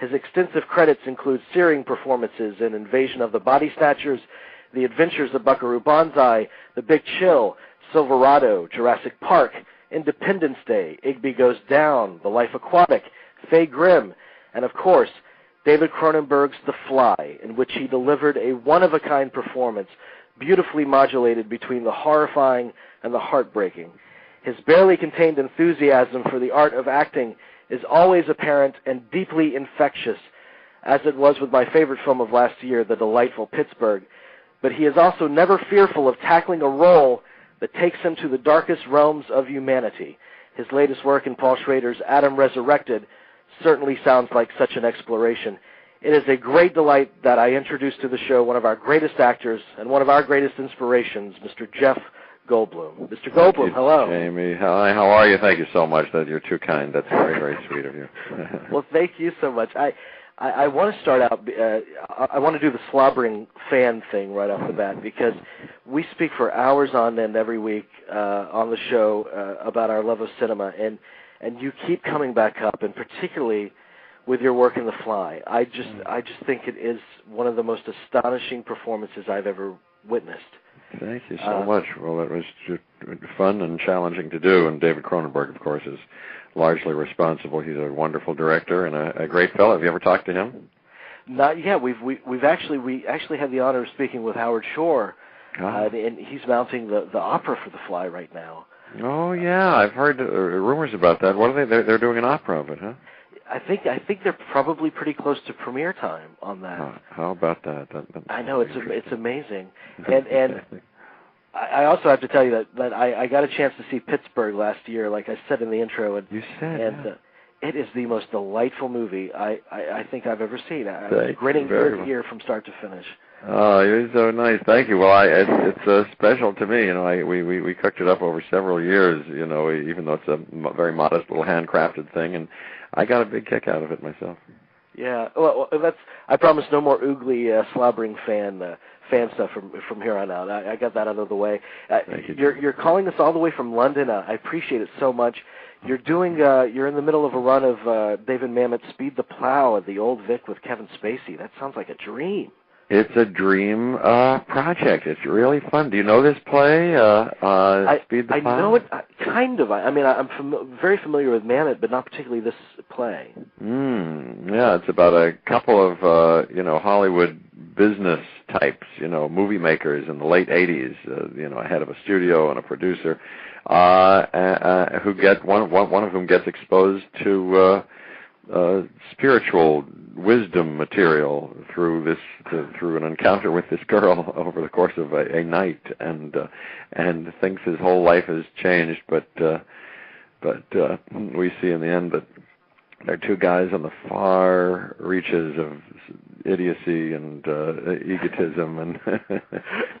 His extensive credits include searing performances in Invasion of the Body Snatchers, The Adventures of Buckaroo Banzai, The Big Chill, Silverado, Jurassic Park, Independence Day, Igby Goes Down, The Life Aquatic, Faye Grimm, and of course, David Cronenberg's The Fly, in which he delivered a one-of-a-kind performance, beautifully modulated between the horrifying and the heartbreaking. His barely contained enthusiasm for the art of acting is always apparent and deeply infectious, as it was with my favorite film of last year, The Delightful Pittsburgh. But he is also never fearful of tackling a role that takes him to the darkest realms of humanity. His latest work in Paul Schrader's Adam Resurrected certainly sounds like such an exploration. It is a great delight that I introduce to the show one of our greatest actors and one of our greatest inspirations, Mr. Jeff Goldblum. Mr. Goldblum, hello. Jamie, hi, how are you? Thank you so much. That you're too kind. That's very, very sweet of you. Well, thank you so much. I want to start out, I want to do the slobbering fan thing right off the bat, because we speak for hours on end every week on the show about our love of cinema, and you keep coming back up, and particularly with your work in The Fly. I just think it is one of the most astonishing performances I've ever witnessed. Thank you so much. Well, it was fun and challenging to do, and David Cronenberg, of course, is largely responsible. He's a wonderful director and a great fellow. Have you ever talked to him? Not yet. We actually had the honor of speaking with Howard Shore, and he's mounting the opera for The Fly right now. Oh yeah, I've heard rumors about that. What are they? They're doing an opera of it, huh? I think they're probably pretty close to premiere time on that. How about that? I know it's amazing, and I also have to tell you that I got a chance to see Pittsburgh last year, like I said in the intro, and you said, and it is the most delightful movie I think I've ever seen. I was grinning ear to ear from start to finish. Oh, you're so nice. Thank you. Well, it's special to me. You know, we cooked it up over several years. You know, even though it's a very modest little handcrafted thing, and I got a big kick out of it myself. Yeah. Well, I promise no more oogly slobbering fan stuff from here on out. I got that out of the way. Thank you. You're calling us all the way from London. I appreciate it so much. You're in the middle of a run of David Mamet's Speed the Plow at the Old Vic with Kevin Spacey. That sounds like a dream. It's a dream project. It's really fun. Do you know this play, Speed the Plow? I know it, kind of. I'm very familiar with Mamet, but not particularly this play. Yeah, it's about a couple of, Hollywood business types, movie makers in the late 80s, a head of a studio and a producer, who get one of whom gets exposed to spiritual wisdom material through an encounter with this girl over the course of a night, and thinks his whole life has changed, but we see in the end that they're two guys on the far reaches of idiocy and egotism and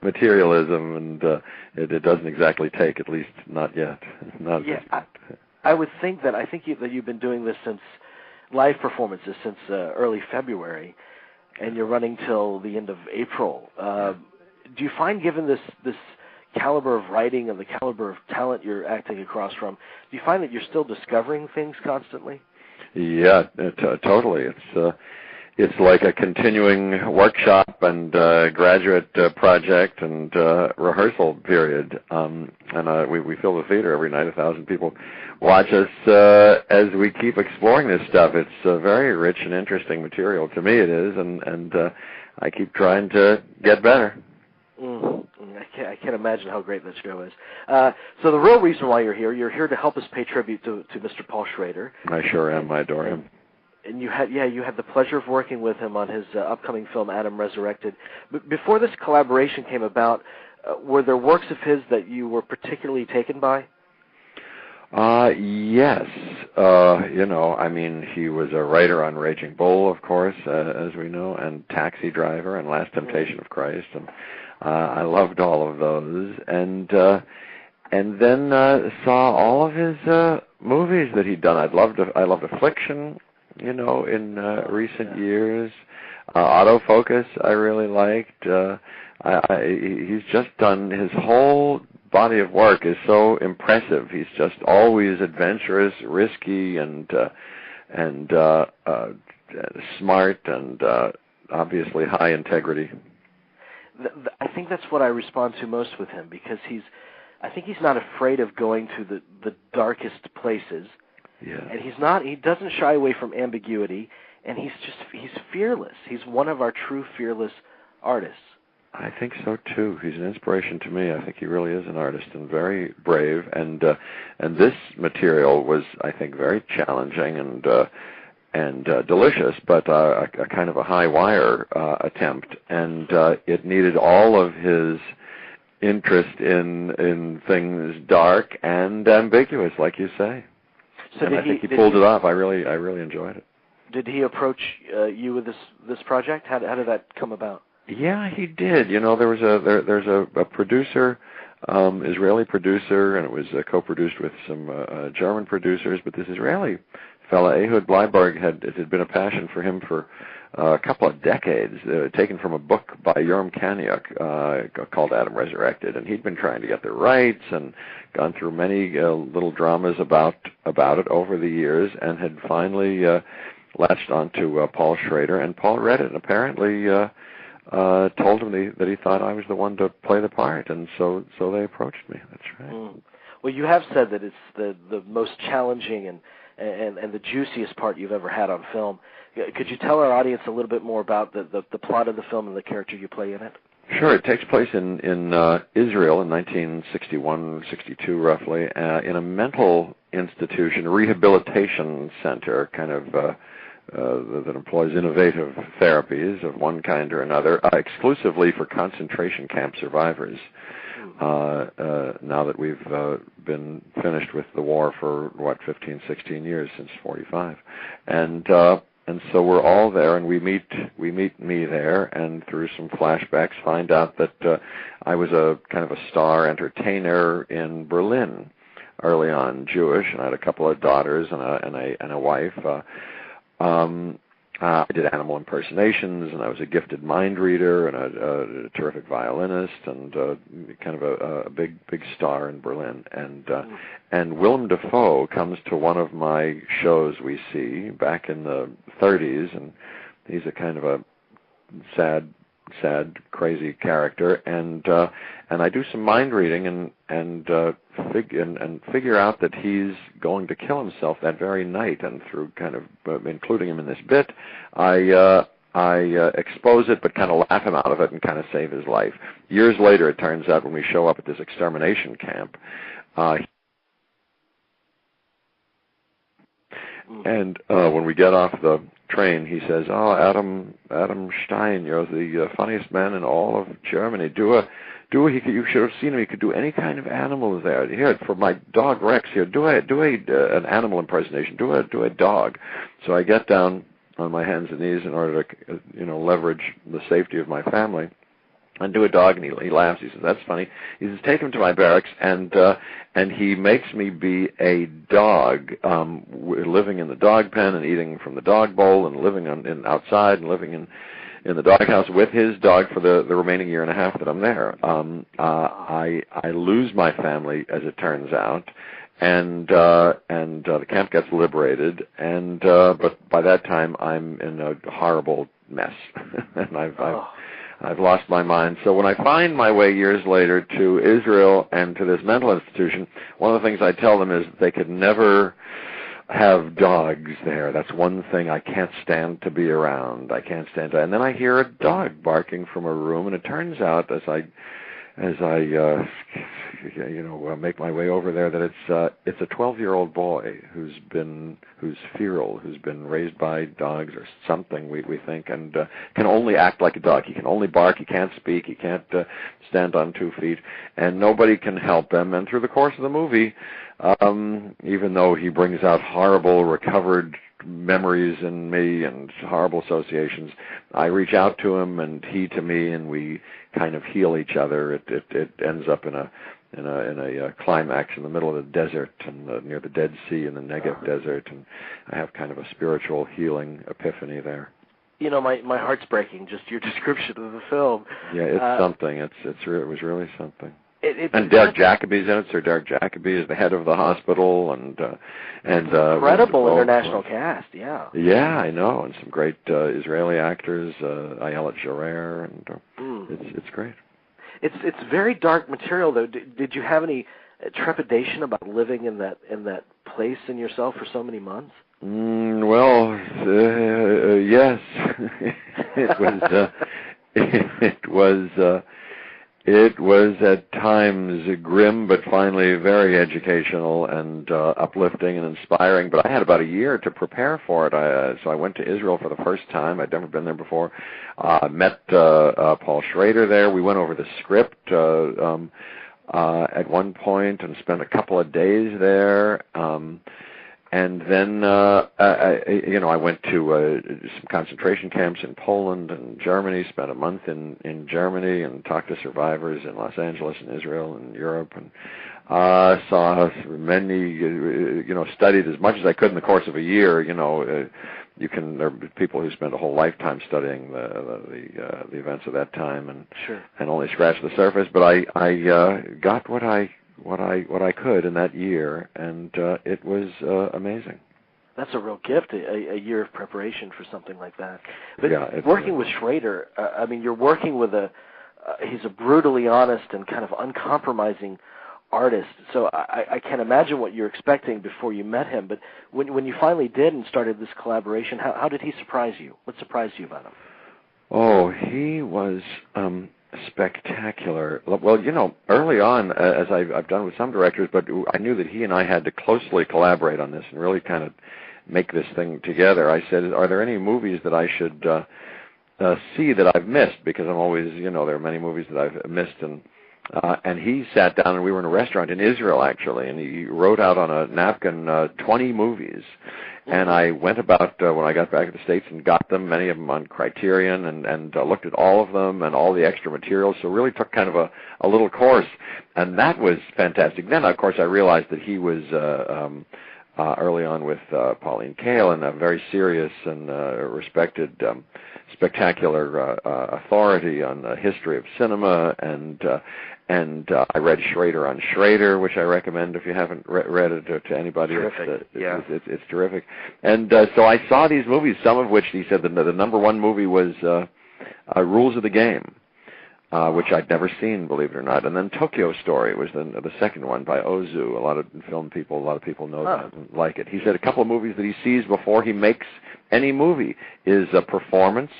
materialism, and it doesn't exactly take, at least not yet. I would think that you've been doing this since live performances since early February, and you're running till the end of April. Do you find, given this caliber of writing and the caliber of talent you're acting across from, do you find that you're still discovering things constantly? Yeah, totally. It's like a continuing workshop and graduate project and rehearsal period. And we fill the theater every night. 1,000 people watch us as we keep exploring this stuff. It's very rich and interesting material. To me it is, and I keep trying to get better. I can't imagine how great that show is. So the real reason why you're here to help us pay tribute to Mr. Paul Schrader. I sure am. I adore him. And you had the pleasure of working with him on his upcoming film Adam Resurrected. But before this collaboration came about, were there works of his that you were particularly taken by? Yes. He was a writer on Raging Bull, of course, as we know, and Taxi Driver and Last Temptation of Christ, and I loved all of those. And then saw all of his movies that he'd done. I loved Affliction, in recent years. Autofocus I really liked. He's just done, his whole body of work is so impressive. He's just always adventurous, risky, and smart and obviously high integrity. I think that's what I respond to most with him, because I think he's not afraid of going to the darkest places. Yeah. And he doesn't shy away from ambiguity, and he's fearless. He's one of our true fearless artists. I think so too. He's an inspiration to me. I think he really is an artist and very brave. And this material was, I think, very challenging and delicious, but a kind of a high wire attempt. And it needed all of his interest in things dark and ambiguous, like you say. So and I think he pulled it off. I really enjoyed it. Did he approach you with this project? How did that come about? Yeah, he did. You know, there's a producer, Israeli producer, and it was co-produced with some German producers. But this Israeli fella, Ehud Bleiberg, it had been a passion for him for a couple of decades, taken from a book by Yoram Kaniuk called Adam Resurrected, and he'd been trying to get the rights and gone through many little dramas about it over the years, and had finally latched onto Paul Schrader, and Paul read it and apparently told him that he thought I was the one to play the part, and so they approached me. That's right. Mm. Well, you have said that it's the most challenging and the juiciest part you've ever had on film. Could you tell our audience a little bit more about the plot of the film and the character you play in it? Sure. It takes place in Israel in 1961, 62 roughly, in a mental institution, rehabilitation center, kind of that employs innovative therapies of one kind or another, exclusively for concentration camp survivors. Now that we've been finished with the war for 15, 16 years, since 45, and so we're all there, and we meet me there, and through some flashbacks find out that I was a kind of a star entertainer in Berlin early on, Jewish, and I had a couple of daughters and a wife. I did animal impersonations, and I was a gifted mind reader and a terrific violinist, and kind of a big star in Berlin. And Willem Dafoe comes to one of my shows we see back in the 30s, and he's a kind of a sad, crazy character, and I do some mind reading and figure out that he's going to kill himself that very night, and through kind of including him in this bit, I expose it, but kind of laugh him out of it and kind of save his life. Years later, it turns out, when we show up at this extermination camp, and when we get off the train, he says, "Oh, Adam Stein, you're the funniest man in all of Germany. You should have seen him. He could do any kind of animal there. Here, for my dog Rex, here, do an animal impersonation. Do a dog." So I get down on my hands and knees in order to, leverage the safety of my family, and do a dog, and he laughs. He says, "That's funny." He says, "Take him to my barracks," and he makes me be a dog, living in the dog pen and eating from the dog bowl, and living outside and living in the doghouse with his dog for the remaining year and a half that I'm there. I lose my family, as it turns out, and the camp gets liberated, but by that time I'm in a horrible mess, and I've lost my mind. So when I find my way years later to Israel and to this mental institution, one of the things I tell them is that they could never have dogs there. That's one thing I can't stand to be around. I can't stand to. And then I hear a dog barking from a room, and it turns out as I make my way over there that it's a 12-year-old boy who's feral, who's been raised by dogs or something, we think, and can only act like a dog. He can only bark. He can't speak. He can't stand on 2 feet, and nobody can help him. And through the course of the movie, even though he brings out horrible recovered memories in me and horrible associations, I reach out to him and he to me, and we kind of heal each other. It ends up in a climax in the middle of the desert and near the Dead Sea in the Negev desert, and I have kind of a spiritual healing epiphany there. My heart's breaking, just your description of the film. Yeah, it's something. It was really something. And Derek Jacobi's in it. Sir Derek Jacobi is the head of the hospital, and incredible international cast. Yeah. Yeah, I know, and some great Israeli actors, Ayelet Schrader, and it's great. It's very dark material, though. Did you have any trepidation about living in that place in yourself for so many months? Well, yes. It was at times grim, but finally very educational and uplifting and inspiring. But I had about a year to prepare for it. So I went to Israel for the first time. I'd never been there before. Met Paul Schrader there. We went over the script at one point and spent a couple of days there. And then, I went to some concentration camps in Poland and Germany, spent a month in Germany and talked to survivors in Los Angeles and Israel and Europe, and saw many, studied as much as I could in the course of a year. There are people who spend a whole lifetime studying the events of that time and only scratch the surface, but I got what I could in that year, and it was amazing. That's a real gift, a year of preparation for something like that. But yeah, working with Schrader, you're working with he's a brutally honest and kind of uncompromising artist. So I can't imagine what you're expecting before you met him. But when you finally did and started this collaboration, how did he surprise you? What surprised you about him? Oh, he was spectacular. Well, early on, as I've done with some directors, but I knew that he and I had to closely collaborate on this and really kind of make this thing together. I said, are there any movies that I should see that I've missed? Because I'm always, there are many movies that I've missed. And he sat down, and we were in a restaurant in Israel, actually, and he wrote out on a napkin 20 movies. And I went about, when I got back to the States, and got them, many of them on Criterion, and looked at all of them and all the extra materials, so really took kind of a little course. And that was fantastic. Then, of course, I realized that he was early on with Pauline Kael, and a very serious and respected, spectacular authority on the history of cinema, and I read Schrader on Schrader, which I recommend if you haven't read it to anybody. Terrific. It's terrific. And so I saw these movies, some of which he said the number one movie was Rules of the Game, which I'd never seen, believe it or not. And then Tokyo Story was the second one by Ozu. A lot of people know that and like it. He said a couple of movies that he sees before he makes any movie is Performance,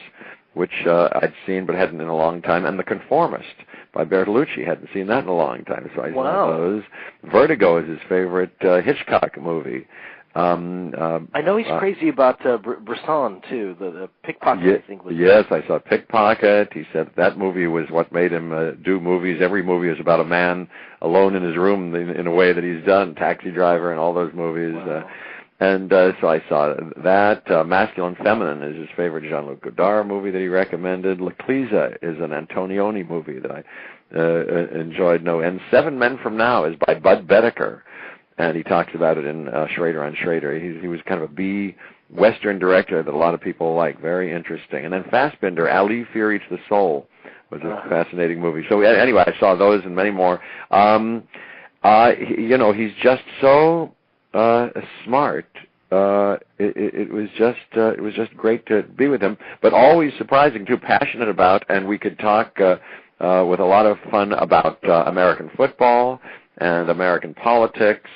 which I'd seen but hadn't in a long time, and The Conformist by Bertolucci. Hadn't seen that in a long time, so I saw those. Vertigo is his favorite Hitchcock movie. I know he's crazy about Bresson, too, the Pickpocket, I think. Yes, I saw Pickpocket. He said that movie was what made him do movies. Every movie is about a man alone in his room in a way that he's done. Taxi Driver and all those movies. Wow. So I saw that. Masculine Feminine is his favorite Jean-Luc Godard movie that he recommended. L'Ecclesia is an Antonioni movie that I enjoyed. And Seven Men from Now is by Bud Bedecker, and he talks about it in Schrader on Schrader. He was kind of a B Western director that a lot of people like. Very interesting. And then Fassbinder, Ali, Fear Eats the Soul, was a fascinating movie. So anyway, I saw those and many more. He's just so smart. It was just great to be with him, but always surprising too, passionate about, and we could talk with a lot of fun about American football and American politics.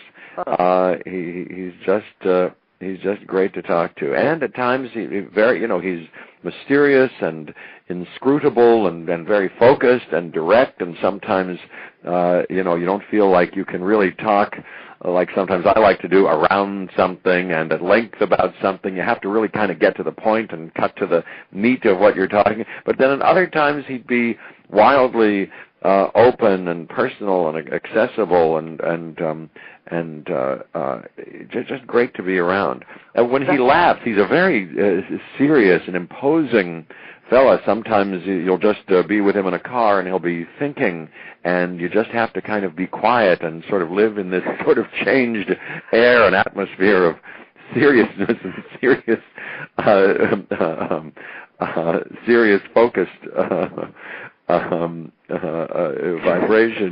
He's just great to talk to, and at times he's mysterious and inscrutable and very focused and direct, and sometimes you don't feel like you can really talk like sometimes I like to do around something and at length about something. You have to really kind of get to the point and cut to the meat of what you're talking. But then at other times he'd be wildly open and personal and accessible and just great to be around. And when he laughs, he's a very serious and imposing fella. Sometimes you'll just be with him in a car and he'll be thinking, and you just have to kind of be quiet and sort of live in this sort of changed air and atmosphere of seriousness and serious focused vibration,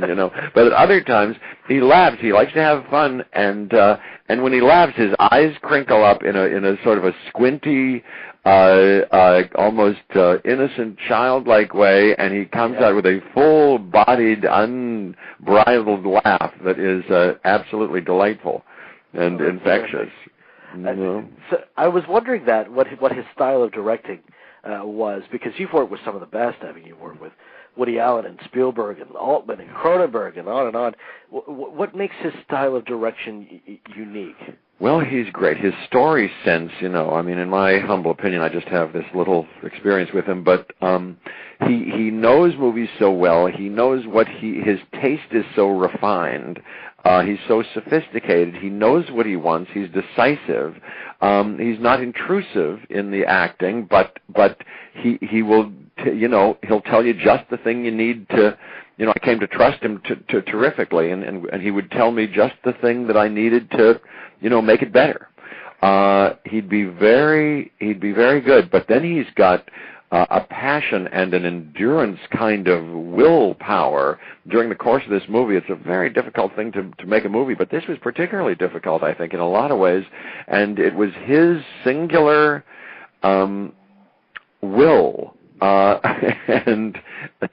you know. But at other times, he laughs. He likes to have fun, and when he laughs, his eyes crinkle up in a sort of a squinty, almost innocent, childlike way, and he comes out with a full-bodied, unbridled laugh that is absolutely delightful and infectious. So I was wondering what his style of directing was, because you've worked with some of the best. I mean, you've worked with Woody Allen and Spielberg and Altman and Cronenberg and on and on. What makes his style of direction unique? Well, he's great. His story sense, you know, I mean, in my humble opinion, I just have this little experience with him, but he knows movies so well. He knows his taste is so refined. He's so sophisticated. He knows what he wants. He's decisive. He's not intrusive in the acting, but he will, you know, he'll tell you just the thing you need to. You know, I came to trust him terrifically, and he would tell me just the thing that I needed to, you know, make it better. He'd be very good, but then he's got a passion and an endurance kind of willpower during the course of this movie. It's a very difficult thing to make a movie, but this was particularly difficult, I think, in a lot of ways, and it was his singular will and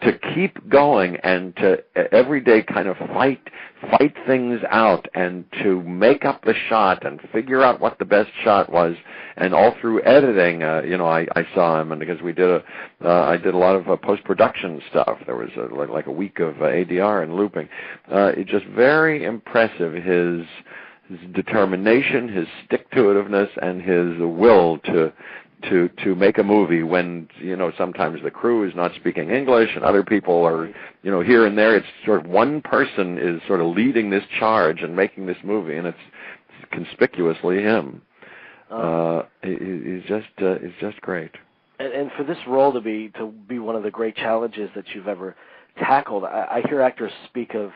to keep going and to every day kind of fight things out and to make up the shot and figure out what the best shot was. And all through editing, you know, I saw him, and because I did a lot of post-production stuff. There was like a week of ADR and looping. It's just very impressive, his determination, his stick-to-itiveness, and his will to make a movie when, you know, sometimes the crew is not speaking English and other people are, you know, here and there. It's sort of one person is sort of leading this charge and making this movie, and it's conspicuously him. He's just great. And for this role to be one of the great challenges that you've ever tackled, I hear actors speak of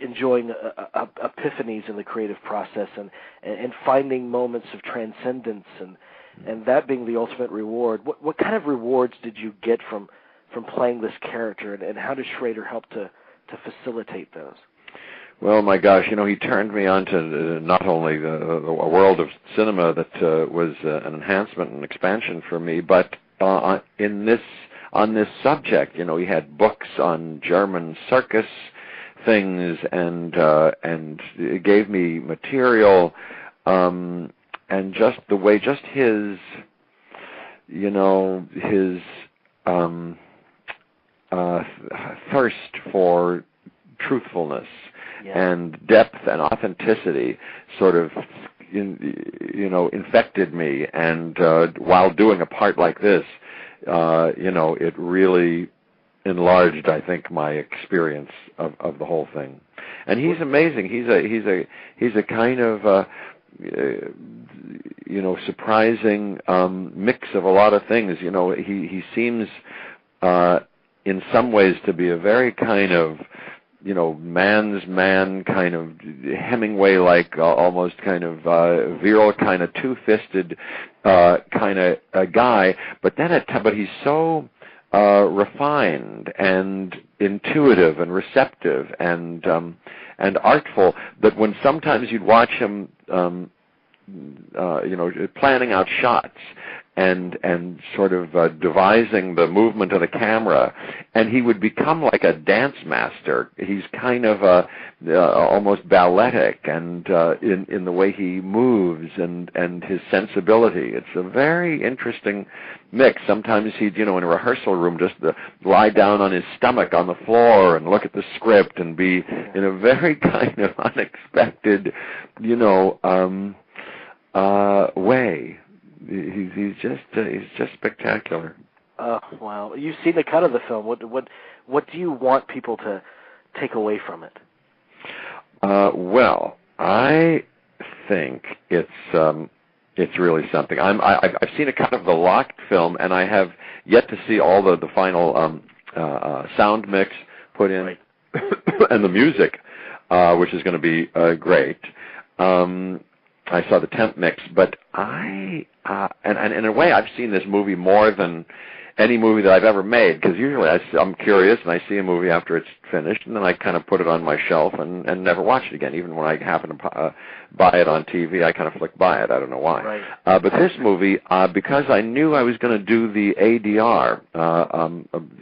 enjoying epiphanies in the creative process and finding moments of transcendence and that being the ultimate reward. What kind of rewards did you get from playing this character, and how does Schrader help to facilitate those? Well, my gosh, you know, he turned me on to not only a world of cinema that was an enhancement and expansion for me, but on this subject. You know, he had books on German circus things and it gave me material, and just the way, just his, you know, his thirst for truthfulness and depth and authenticity sort of, you know, infected me. And while doing a part like this, you know, it really enlarged, I think, my experience of the whole thing. And he's amazing. He's a kind of you know, surprising mix of a lot of things. You know, he seems in some ways to be a very kind of, you know, man's man, kind of Hemingway-like, almost kind of virile, kind of two-fisted kind of guy. But he's so refined and intuitive and receptive and artful that when sometimes you'd watch him, you know, planning out shots and sort of devising the movement of the camera, and he would become like a dance master. He's kind of almost balletic and in the way he moves and his sensibility. It's a very interesting mix. Sometimes he'd, you know, in a rehearsal room, just lie down on his stomach on the floor and look at the script and be in a very kind of unexpected, you know, way. He's just spectacular. Wow! You've seen the cut of the film. What do you want people to take away from it? Well, I think it's really something. I've seen a cut of the locked film, and I have yet to see all the final sound mix put in, right. And the music, which is going to be great. I saw the temp mix, but and in a way, I've seen this movie more than any movie that I've ever made, because usually I'm curious and I see a movie after it's finished, and then I kind of put it on my shelf and never watch it again. Even when I happen to buy it on TV, I kind of flick by it. I don't know why. Right. But this movie, because I knew I was going to do the ADR,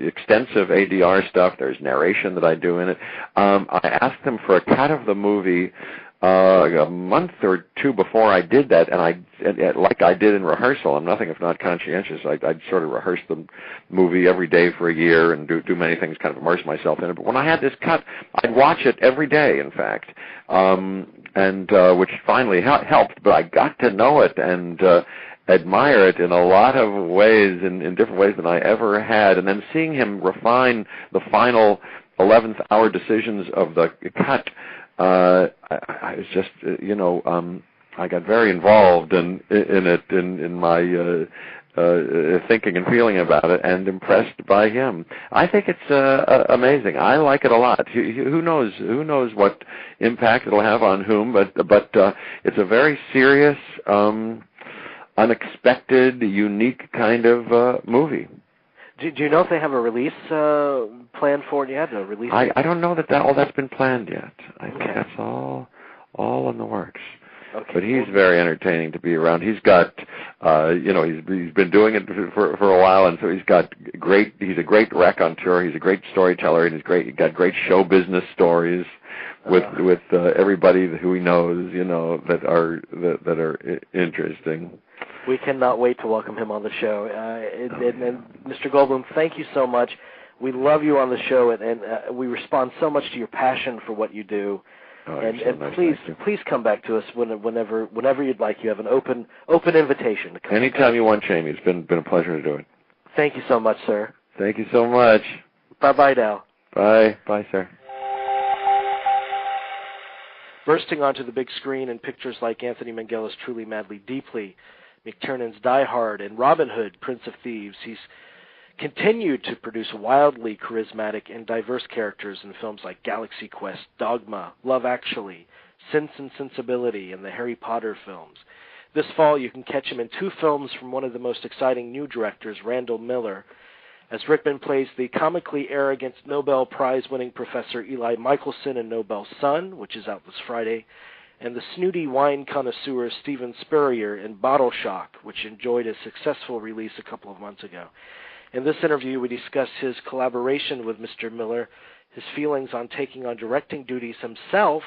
extensive ADR stuff, there's narration that I do in it, I asked them for a cut of the movie a month or two before I did that, and like I did in rehearsal, I'm nothing if not conscientious. I'd sort of rehearse the movie every day for a year and do many things, kind of immerse myself in it. But when I had this cut, I'd watch it every day, in fact, which finally helped. But I got to know it and admire it in a lot of ways, in different ways than I ever had. And then seeing him refine the final 11th hour decisions of the cut, I was just, I got very involved in it, in my thinking and feeling about it, and impressed by him. I think it's amazing. I like it a lot. Who knows what impact it'll have on whom, but it's a very serious, unexpected, unique kind of movie. Do you know if they have a release planned for it yet? A release? I don't know that all that's been planned yet. I think Okay. that's all in the works. Okay. But he's very entertaining to be around. He's got, he's been doing it for a while, and so he's a great raconteur. He's a great storyteller, and he's got great show business stories with everybody who he knows, that are interesting. We cannot wait to welcome him on the show. And Mr. Goldblum, thank you so much. We love you on the show, and we respond so much to your passion for what you do. Oh, and so nice. please come back to us whenever you'd like. You have an open invitation to come. Anytime you want, Jamie. It's been a pleasure to do it. Thank you so much, sir. Thank you so much. Bye now. Bye, sir. Bursting onto the big screen in pictures like Anthony Minghella Truly, Madly, Deeply, McTiernan's Die Hard, and Robin Hood, Prince of Thieves, he's continued to produce wildly charismatic and diverse characters in films like Galaxy Quest, Dogma, Love Actually, Sense and Sensibility, and the Harry Potter films. This fall, you can catch him in 2 films from one of the most exciting new directors, Randall Miller, as Rickman plays the comically arrogant Nobel Prize-winning Professor Eli Michelson in Nobel's Son, which is out this Friday, and the snooty wine connoisseur Steven Spurrier in Bottle Shock, which enjoyed a successful release a couple of months ago. In this interview, we discuss his collaboration with Mr. Miller, his feelings on taking on directing duties himself,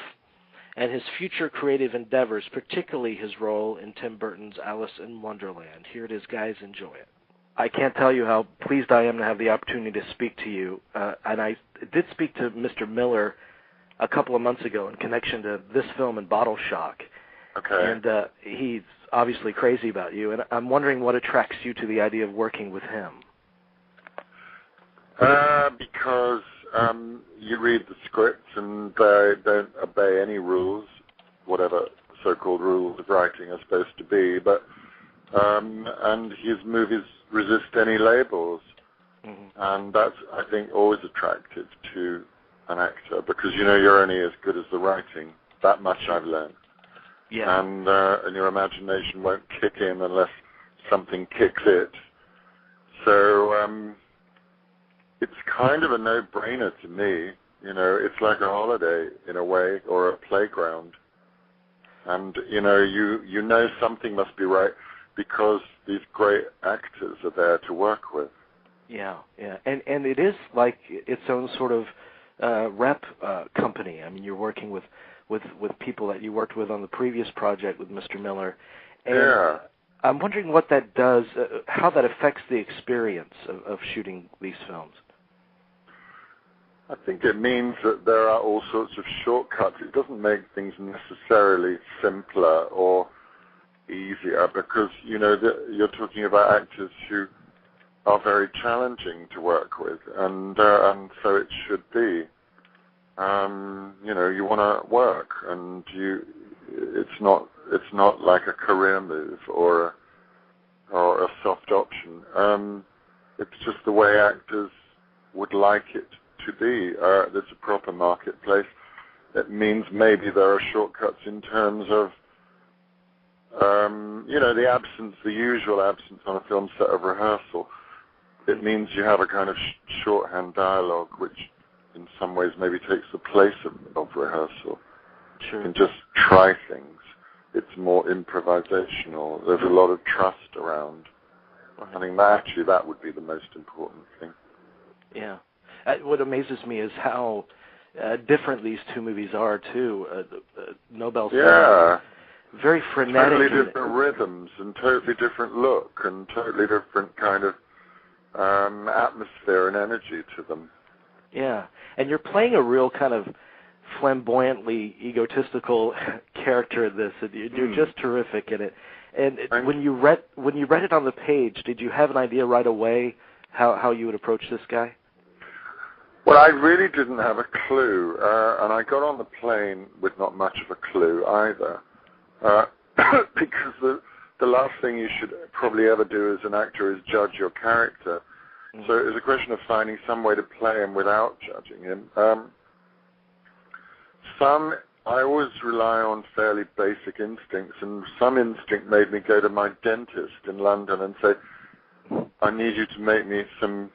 and his future creative endeavors, particularly his role in Tim Burton's Alice in Wonderland. Here it is, guys. Enjoy it. I can't tell you how pleased I am to have the opportunity to speak to you. And I did speak to Mr. Miller a couple of months ago in connection to this film and Bottle Shock. Okay. And he's obviously crazy about you, and I'm wondering what attracts you to the idea of working with him. Because you read the scripts and they don't obey any rules, whatever so-called rules of writing are supposed to be, but and his movies resist any labels. Mm-hmm. And that's, I think, always attractive to an actor, because you're only as good as the writing. That much I've learned. Yeah. And your imagination won't kick in unless something kicks it. So it's kind of a no-brainer to me. It's like a holiday in a way, or a playground. And you know something must be right because these great actors are there to work with. Yeah. And it is like its own sort of rep company. I mean, you're working with people that you worked with on the previous project with Mr. Miller. And yeah. I'm wondering what that does, how that affects the experience of shooting these films. I think it means that there are all sorts of shortcuts. It doesn't make things necessarily simpler or easier, because you're talking about actors who are very challenging to work with, and so it should be. You want to work, and it's not like a career move or a soft option. It's just the way actors would like it to be. There's a proper marketplace. It means maybe there are shortcuts in terms of the usual absence on a film set of rehearsal. it means you have a kind of shorthand dialogue, which in some ways maybe takes the place of rehearsal. Sure. You can just try things. It's more improvisational. There's a lot of trust around. I think that would be the most important thing. Yeah. What amazes me is how different these two movies are, too. Nobel's very frenetic. Totally different rhythms and totally different look and totally different kind of atmosphere and energy to them. Yeah. And you're playing a real kind of flamboyantly egotistical character in this, and you're just terrific in it. And when you read it on the page, did you have an idea right away how you would approach this guy? Well, I really didn't have a clue, and I got on the plane with not much of a clue either, because the last thing you should probably ever do as an actor is judge your character. So it was a question of finding some way to play him without judging him. I always rely on fairly basic instincts, and some instinct made me go to my dentist in London and say, I need you to make me some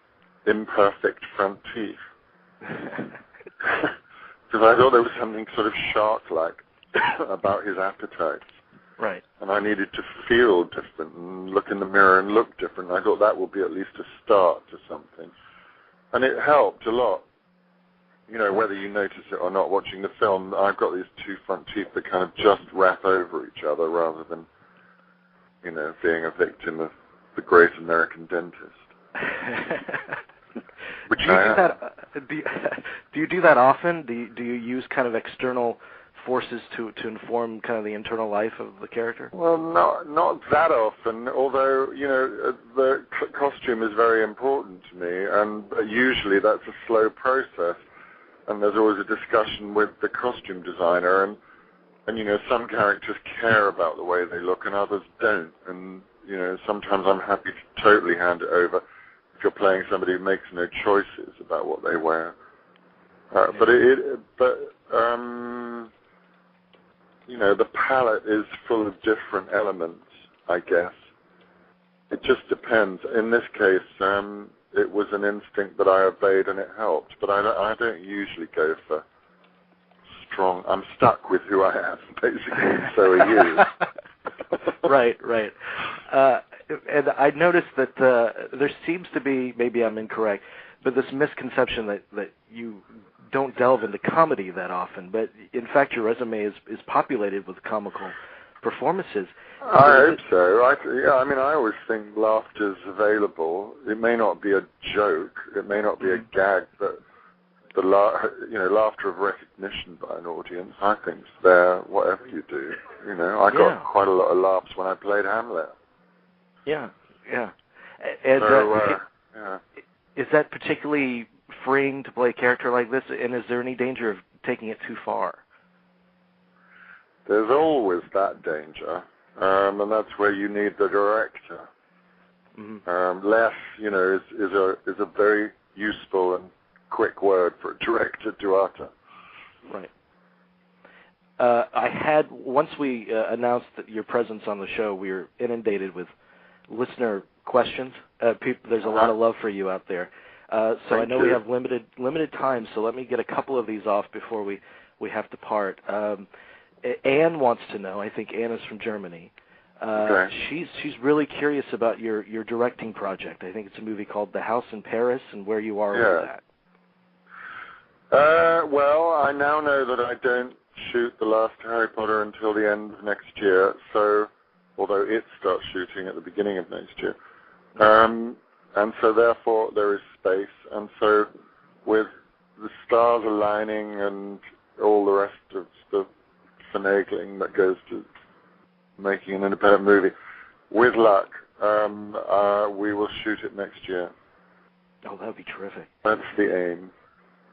imperfect front teeth. Because I thought there was something sort of shark-like about his appetites. Right. And I needed to feel different and look in the mirror and look different. I thought that would be at least a start to something. And it helped a lot. You know, whether you notice it or not watching the film, I've got these two front teeth that kind of just wrap over each other rather than, you know, being a victim of the great American dentist. Which do you do that often? Do you use kind of external forces to inform kind of the internal life of the character? Well, not that often, although, you know, the costume is very important to me, and usually that's a slow process. And there's always a discussion with the costume designer, and you know, some characters care about the way they look and others don't. And, you know, sometimes I'm happy to totally hand it over if you're playing somebody who makes no choices about what they wear. But you know, the palette is full of different elements, I guess. It just depends. In this case, it was an instinct that I obeyed and it helped, but I don't usually go for strong. I'm stuck with who I am, basically, so are you. Right. And I noticed that there seems to be, maybe I'm incorrect, but this misconception that you don't delve into comedy that often, but in fact your resume is populated with comical performances. I hope so. I always think laughter's available. It may not be a joke, it may not be a gag, but the laughter of recognition by an audience, I think's there, whatever you do. You know, I got quite a lot of laughs when I played Hamlet. Yeah. And, is that particularly freeing to play a character like this, and is there any danger of taking it too far? There's always that danger, and that's where you need the director. Mm-hmm. Less, you know, is a very useful and quick word for a director to utter. Right. Once we announced your presence on the show, we were inundated with listener questions. There's a lot of love for you out there. So I know we have limited time, so let me get a couple of these off before we have to part. Anne wants to know, I think Anne is from Germany. Okay. She's really curious about your directing project. I think it's a movie called The House in Paris, and where you are with that. Well, I now know that I don't shoot the last Harry Potter until the end of next year, so although it starts shooting at the beginning of next year. And so therefore there is space, and so with the stars aligning and all the rest of the finagling that goes to making an independent movie, with luck, we will shoot it next year. Oh, that would be terrific. That's the aim.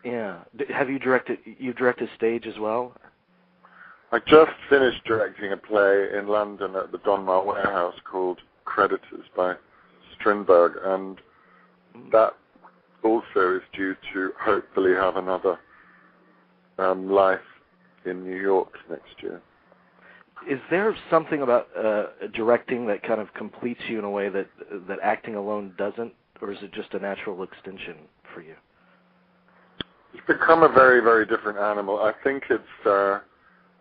Yeah. Have you directed stage as well? I just finished directing a play in London at the Dogma Warehouse called Creditors by Strindberg, and that also is due to hopefully have another life in New York next year. Is there something about directing that kind of completes you in a way that acting alone doesn't? is it just a natural extension for you? It's become a very, very different animal. I think it's because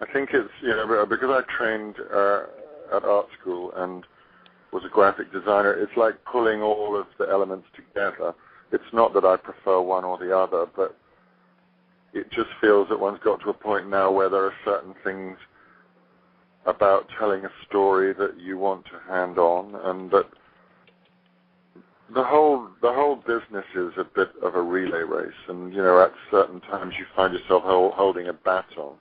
I trained at art school and was a graphic designer. It's like pulling all of the elements together. It's not that I prefer one or the other, but it just feels that one's got to a point now where there are certain things about telling a story that you want to hand on, and that the whole business is a bit of a relay race, and at certain times you find yourself holding a baton,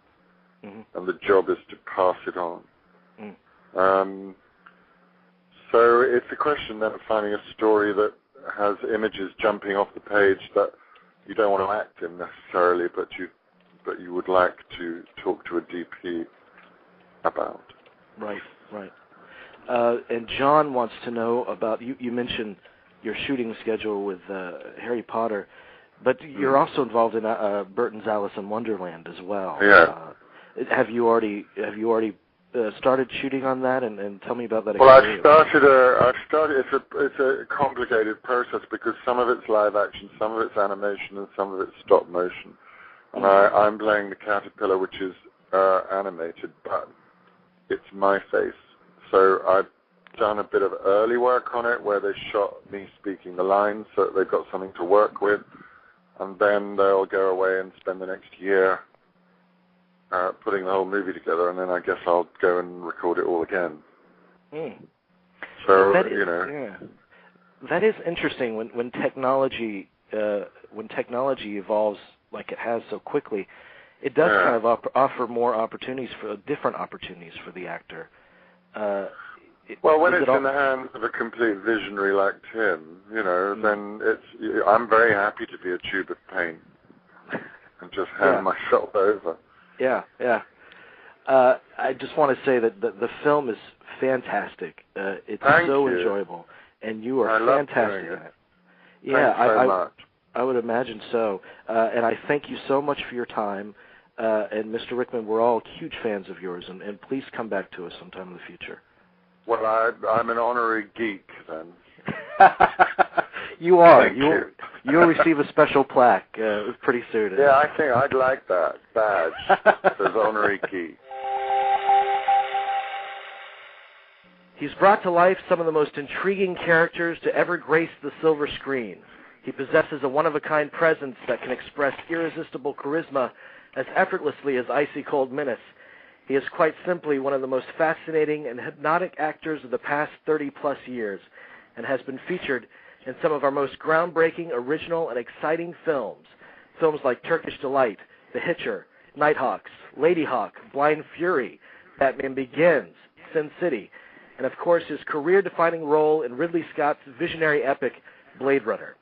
and the job is to pass it on. So it's a question then of finding a story that has images jumping off the page that you don't want to act in necessarily, but you would like to talk to a DP about. Right. And John wants to know about, you mentioned your shooting schedule with Harry Potter, but you're also involved in Burton's Alice in Wonderland as well. Yeah. Have you already started shooting on that? And tell me about that. Well, I've started. It's a complicated process because some of it's live action, some of it's animation, and some of it's stop motion. And I'm playing the caterpillar, which is animated, but it's my face. So I've done a bit of early work on it where they shot me speaking the lines so that they've got something to work with, and then they'll go away and spend the next year putting the whole movie together, and then I guess I'll go and record it all again. So that is interesting when technology evolves like it has so quickly. It does kind of offer more different opportunities for the actor. When it's in the hands of a complete visionary like Tim, then I'm very happy to be a tube of paint and just hand myself over. Yeah. I just want to say that the film is fantastic. It's so enjoyable, and you are fantastic at it. Thanks so much. I would imagine so. And I thank you so much for your time. And Mr. Rickman, we're all huge fans of yours, and please come back to us sometime in the future. Well, I'm an honorary geek then. You are. You'll receive a special plaque pretty soon. Yeah, I think I'd like that badge. It says honorary geek. He's brought to life some of the most intriguing characters to ever grace the silver screen. He possesses a one-of-a-kind presence that can express irresistible charisma as effortlessly as icy-cold menace. He is quite simply one of the most fascinating and hypnotic actors of the past 30-plus years, and has been featured in some of our most groundbreaking, original, and exciting films. Films like Turkish Delight, The Hitcher, Nighthawks, Ladyhawk, Blind Fury, Batman Begins, Sin City, and of course his career-defining role in Ridley Scott's visionary epic, Blade Runner.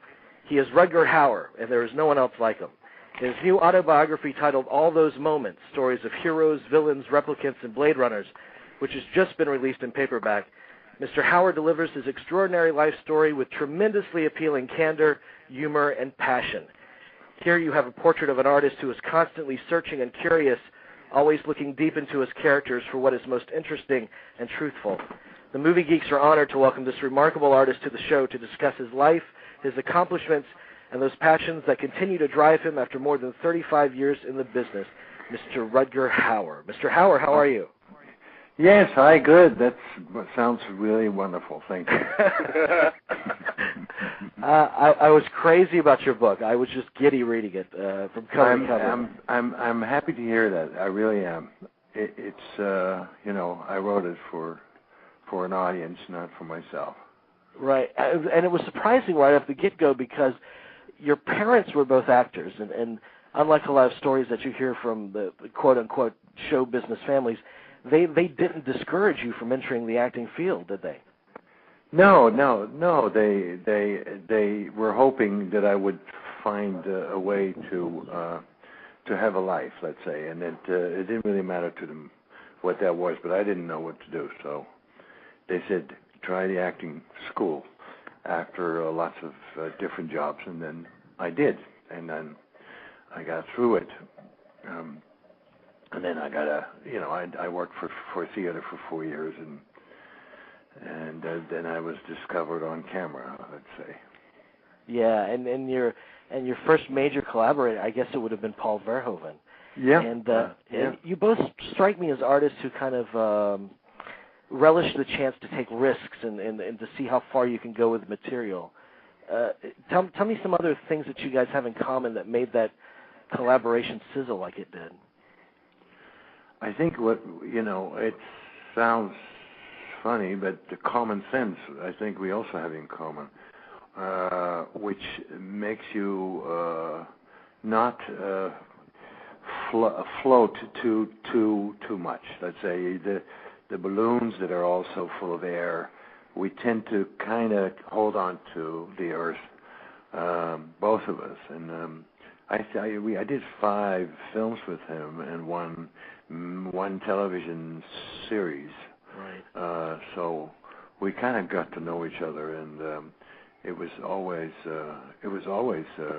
He is Rutger Hauer, and there is no one else like him. In his new autobiography titled All Those Moments, Stories of Heroes, Villains, Replicants, and Blade Runners, which has just been released in paperback, Mr. Hauer delivers his extraordinary life story with tremendously appealing candor, humor, and passion. Here you have a portrait of an artist who is constantly searching and curious, always looking deep into his characters for what is most interesting and truthful. The Movie Geeks are honored to welcome this remarkable artist to the show to discuss his life, his accomplishments, and those passions that continue to drive him after more than 35 years in the business, Mr. Rutger Hauer. Mr. Hauer, how are you? Yes, hi, good. That sounds really wonderful. Thank you. I was crazy about your book. I was just giddy reading it from cover to cover. I'm happy to hear that. I really am. It's I wrote it for an audience, not for myself. Right, and it was surprising right off the get-go because your parents were both actors, and unlike a lot of stories that you hear from the quote-unquote show business families, they didn't discourage you from entering the acting field, did they? No. They were hoping that I would find a way to have a life, let's say, and it didn't really matter to them what that was, but I didn't know what to do, so they said try the acting school after lots of different jobs, and then I did, and then I got through it. And then I got I worked for theater for 4 years, and then I was discovered on camera, let's say. Yeah, and your first major collaborator, I guess it would have been Paul Verhoeven. Yeah. And you both strike me as artists who kind of relish the chance to take risks and to see how far you can go with material. Tell me some other things that you guys have in common that made that collaboration sizzle like it did. I think it sounds funny, but the common sense I think we also have in common, which makes you not float too much. Let's say the balloons that are also full of air, we tend to kind of hold on to the earth, both of us. And I did 5 films with him and one television series. Right. So we kind of got to know each other, and it was always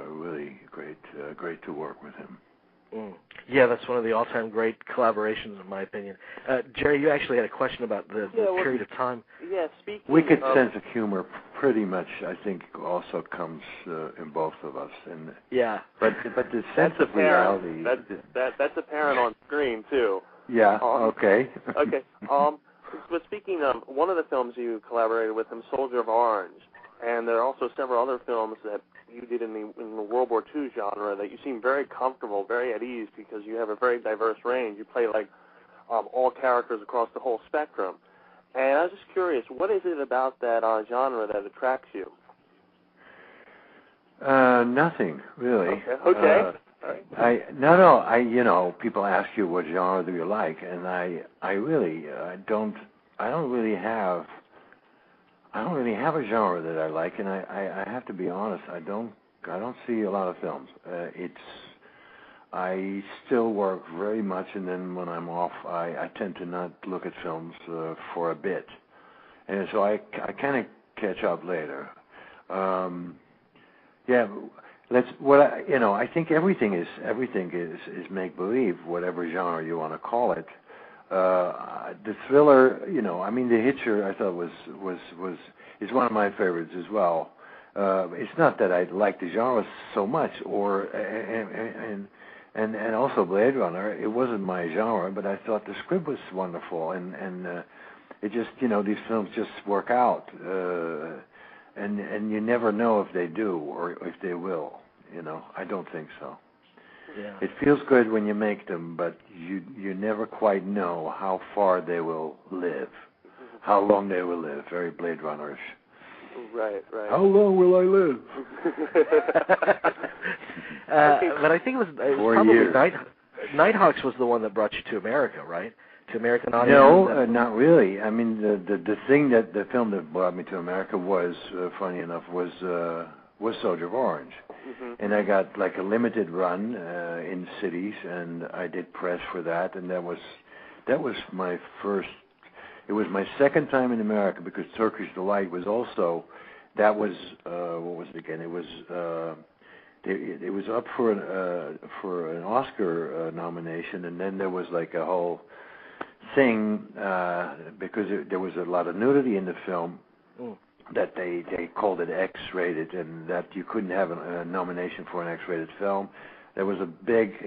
really great to work with him. Yeah, that's one of the all-time great collaborations, in my opinion. Jerry, you actually had a question about the period of time. Yeah, speaking Wicked sense of humor pretty much, I think, also comes in both of us. And yeah. But the sense of reality... That's apparent on screen, too. Yeah, okay. Okay. But speaking of, one of the films you collaborated with him, Soldier of Orange, and there are also several other films that you did in the World War II genre that you seem very comfortable, very at ease, because you have a very diverse range. You play like all characters across the whole spectrum. And I was just curious, what is it about that genre that attracts you? Nothing, really. Okay. People ask you what genre do you like, and I don't really have a genre that I like, and I have to be honest, I don't see a lot of films. I still work very much, and then when I'm off, I tend to not look at films for a bit, and so I kind of catch up later. I think everything is make believe, whatever genre you want to call it. The thriller, The Hitcher, I thought is one of my favorites as well. It's not that I like the genre so much, and also Blade Runner. It wasn't my genre, but I thought the script was wonderful, and it just these films just work out, and you never know if they do or if they will. I don't think so. Yeah. It feels good when you make them, but you never quite know how far they will live, how long they will live. Very Blade Runnerish. Right. How long will I live? But I think it was 4 probably years. Nighthawks was the one that brought you to America, right? To American audiences. No, not really. I mean, the film that brought me to America was, funny enough, was Soldier of Orange. Mm-hmm. And I got like a limited run in cities, and I did press for that, and that was my first. It was my second time in America, because Turkish Delight was also. That was what was it again? It was up for an Oscar nomination, and then there was like a whole thing because there was a lot of nudity in the film. That they called it X-rated, and that you couldn't have a nomination for an X-rated film. It was a big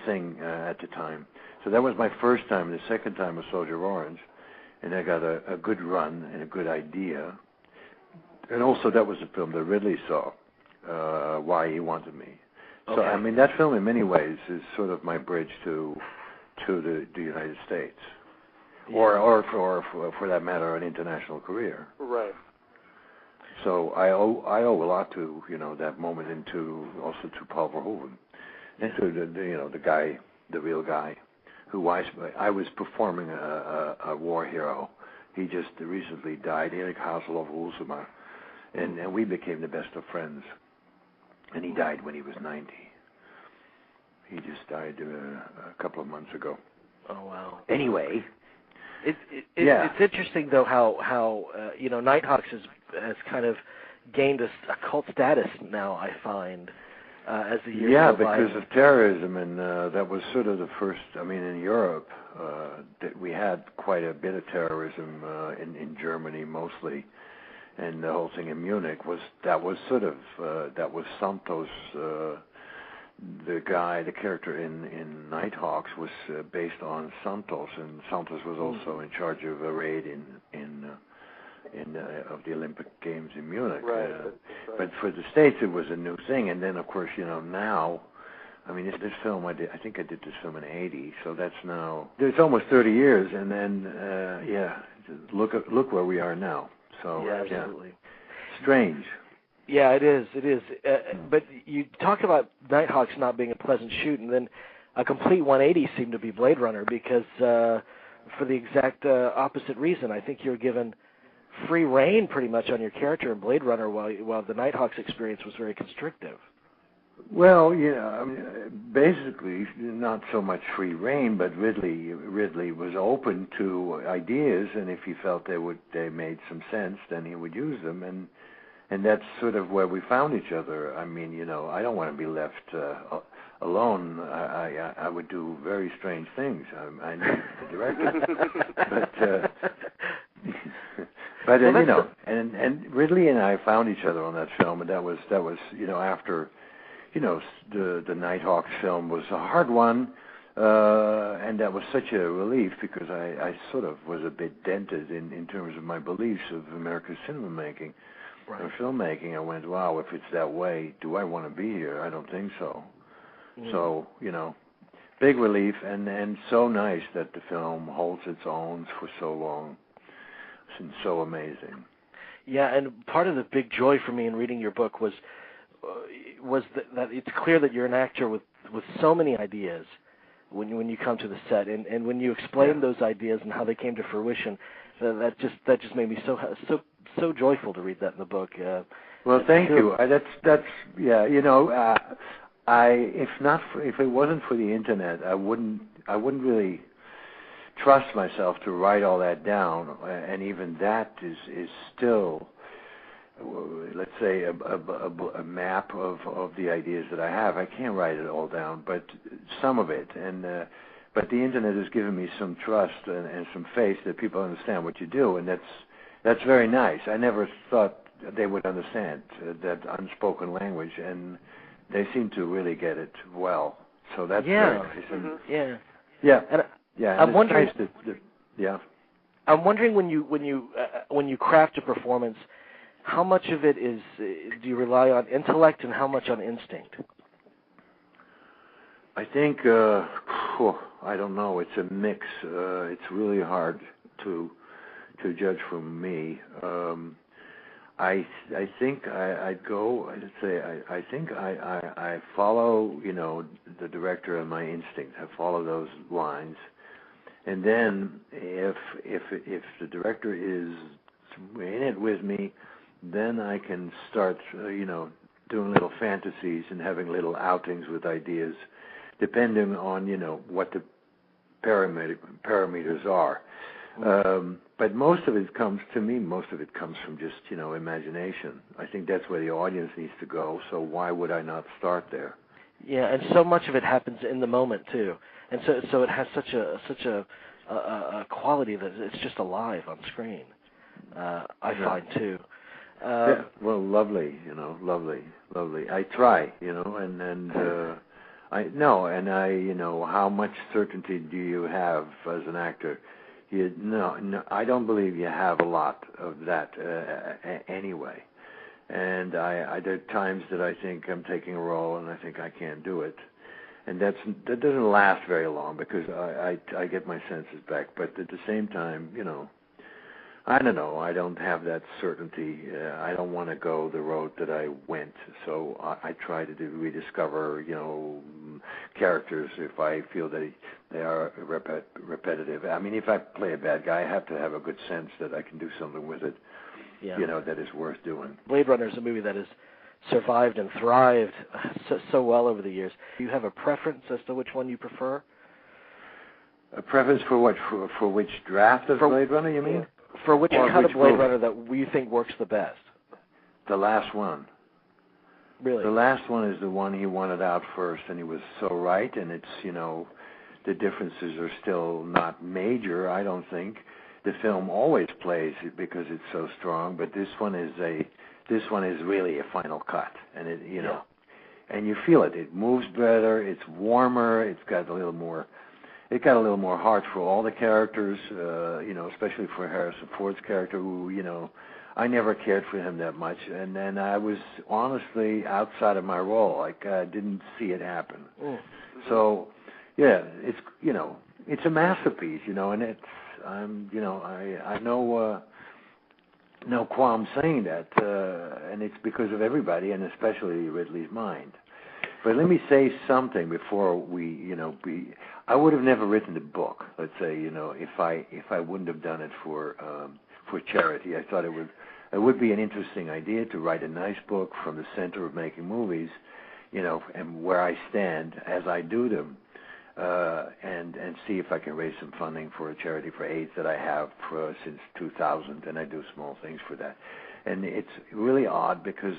thing at the time. So that was my first time. The second time was Soldier of Orange, and I got a good run and a good idea. And also that was a film that Ridley saw, Why He Wanted Me. Okay. So I mean that film in many ways is sort of my bridge to the United States, yeah. or for that matter, an international career. Right. So I owe a lot to that moment, and also to Paul Verhoeven, and to the guy, the real guy, who I was performing a war hero. He just recently died, Erik Haseloff Ulsema, and we became the best of friends. And he died when he was 90. He just died a couple of months ago. Oh wow. Anyway. It's interesting though how Nighthawks has kind of gained a cult status now, I find, as the years go by. Because of terrorism, and that was sort of the first. I mean, in Europe, that we had quite a bit of terrorism in Germany mostly, and the whole thing in Munich was sort of that was Santos. The character in Nighthawks was based on Santos, and Santos was also in charge of a raid of the Olympic Games in Munich. Right. But for the States, it was a new thing, and then of course, now. I mean, this film I think I did this film in '80, so that's now. It's almost 30 years, and then look where we are now. So yeah, absolutely. Strange. Yeah, it is. It is. But you talk about Nighthawks not being a pleasant shoot, and then a complete 180 seemed to be Blade Runner because for the exact opposite reason. I think you're given free reign pretty much on your character in Blade Runner, while the Nighthawks experience was very constrictive. Well, basically not so much free reign, but Ridley was open to ideas, and if he felt they made some sense, then he would use them, and that's sort of where we found each other. I mean, I don't want to be left alone. I would do very strange things. I need the director, but and Ridley and I found each other on that film, and that was after. The Nighthawks film was a hard one, and that was such a relief because I sort of was a bit dented in terms of my beliefs of America's cinema making or filmmaking. I went, wow, if it's that way, do I want to be here? I don't think so. So, big relief, and so nice that the film holds its own for so long. It's been so amazing. Yeah, and part of the big joy for me in reading your book was that it's clear that you're an actor with so many ideas when you come to the set, and when you explain those ideas and how they came to fruition, that just made me so joyful to read that in the book. Well, thank you. That's if it wasn't for the internet, I wouldn't really trust myself to write all that down, and even that is still, let's say, a map of the ideas that I have. I can't write it all down, but some of it. But the internet has given me some trust and some faith that people understand what you do, and that's very nice. I never thought they would understand that unspoken language, and they seem to really get it well. So that's very nice. And, I'm wondering. Nice I'm wondering when you craft a performance, how much of it do you rely on intellect and how much on instinct? I think I don't know. It's a mix. It's really hard to judge from me. I think I'd go. I'd say I think I follow the director and my instinct. I follow those lines, and then if the director is in it with me, then I can start doing little fantasies and having little outings with ideas, depending on what the parameters are. But most of it comes from just imagination. I think that's where the audience needs to go. So why would I not start there? Yeah, and so much of it happens in the moment too, and so it has such a quality that it's just alive on screen. I find too. Well, lovely, lovely. I try, and I know, and how much certainty do you have as an actor? No, I don't believe you have a lot of that anyway. And there are times that I think I'm taking a role and I think I can't do it, and that doesn't last very long because I get my senses back. But at the same time, I don't know. I don't have that certainty. I don't want to go the road that I went, so I try to rediscover, characters if I feel that they are repetitive. I mean, if I play a bad guy, I have to have a good sense that I can do something with it, that is worth doing. Blade Runner is a movie that has survived and thrived so well over the years. Do you have a preference as to which one you prefer? A preference for what? For which draft of Blade Runner, you mean? For which cut of Blade Runner that you think works the best? The last one. Really? The last one is the one he wanted out first, and he was so right, and it's, the differences are still not major, I don't think. the film always plays because it's so strong, but this one is really a final cut, and it and you feel it. It moves better. It's warmer. It got a little more heart for all the characters, especially for Harrison Ford's character, who, I never cared for him that much. And then I was honestly outside of my role. Like, I didn't see it happen. Mm. So, yeah, it's a masterpiece, and it's, I know, no qualm saying that, and it's because of everybody, and especially Ridley's mind. But let me say something before we, I would have never written the book. Let's say, if I wouldn't have done it for charity. I thought it would be an interesting idea to write a nice book from the center of making movies, and where I stand as I do them, and see if I can raise some funding for a charity for AIDS that I have since 2000, and I do small things for that. And it's really odd because